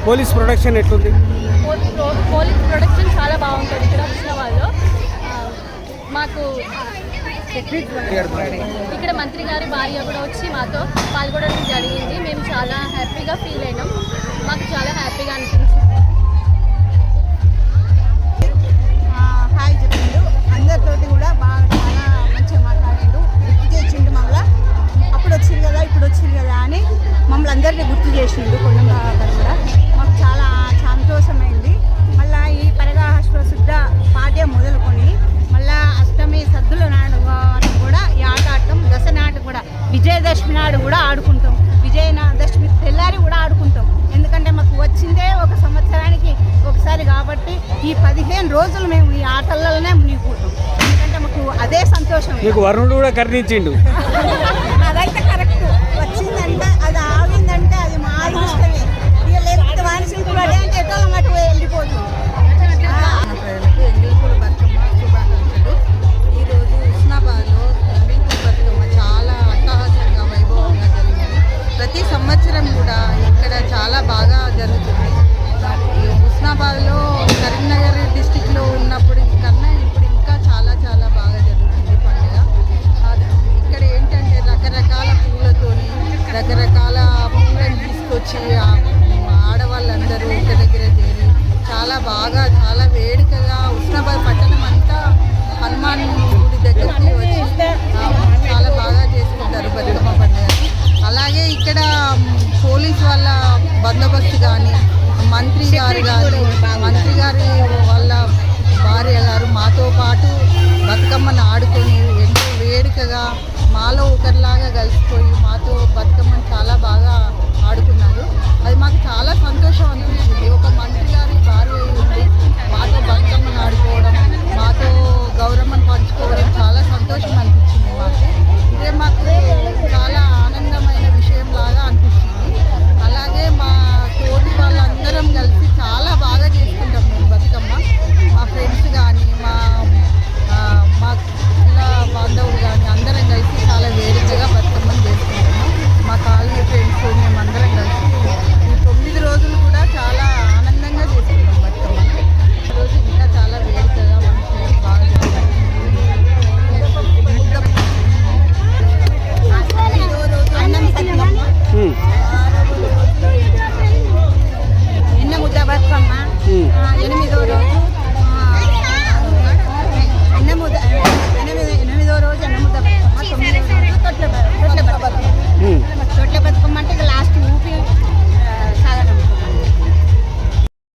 Police protection ఎట్లుంది? Police protection చాలా బాగుంటుంది ఇక్కడ వచ్చిన వాళ్ళు. మాకు ఇక్కడ మంత్రి గారి భార్య కూడా వచ్చి మాతో పాల్గొనడం జరిగింది. మేము చాలా హ్యాపీగా ఫీల్ అయినాం. మాకు చాలా హ్యాపీగా అనిపించింది. హాయ్ చెప్పిండు, అందరితోటి కూడా బాగా చాలా మంచిగా మాట్లాడిండు. గుర్తు చేసిండు మమ్మల్ని, అప్పుడు వచ్చింది కదా ఇప్పుడు వచ్చింది కదా అని మమ్మల్ని అందరినీ గుర్తు చేసిండు. కొండ గారు కూడా మాకు చాలా సంతోషమైంది. మళ్ళీ ఈ పరగాహస్వ శుద్ధ పాడ్యం మొదలుకొని మళ్ళీ అష్టమి సద్దుల నాడు కూడా ఈ ఆట ఆడటం. దశనాడు కూడా విజయదశమి నాడు కూడా ఆడుకుంటాం. విజయదశమి తెల్లారి కూడా ఆడుకుంటాం. ఎందుకంటే మాకు వచ్చిందే ఒక సంవత్సరానికి ఒకసారి కాబట్టి ఈ 15 రోజులు మేము ఈ ఆటలలోనే మునిగిపోతాం. ఎందుకంటే మాకు అదే సంతోషం. మీకు వరుణుడు కూడా కరుణించిండు. అదైతే కరెక్ట్. వచ్చిందంటే అది ఆగిందంటే అది మా అదృష్టమే. ఇక లేకపోతే వానశిల్పులు అడే అంటే ఎటో అటు వెళ్ళిపోతుంది. ఎంగిల్పూడి బతుకమ్మ శుభాకాంక్షలు. ఈరోజు హుస్నాబాద్లో ఎంగిల్పూడి బతుకమ్మ చాలా అట్టహాసంగా వైభవంగా జరిగింది. ప్రతి సంవత్సరం కూడా ఇక్కడ చాలా బాగా జరుగుతుంది. హుస్నాబాద్లో కరీంనగర్ డిస్టిక్లో ఉన్నప్పుడు కన్నా ఇప్పుడు ఇంకా చాలా చాలా బాగా జరుగుతుంది పండుగ. ఇక్కడ ఏంటంటే రకరకాల పూలతోని రకరకాల పూలను తీసుకొచ్చి ఆడవాళ్ళందరూ ఒక దగ్గర చేరి చాలా బాగా చాలా వేడుకగా హుస్నాబాద్ పట్టణం అంతా హనుమాన్ గుడి దగ్గరికి వచ్చి చాలా బాగా చేసుకుంటారు బతుకమ్మ పండుగని. అలాగే ఇక్కడ పోలీస్ వాళ్ళ బందోబస్తు కానీ మంత్రి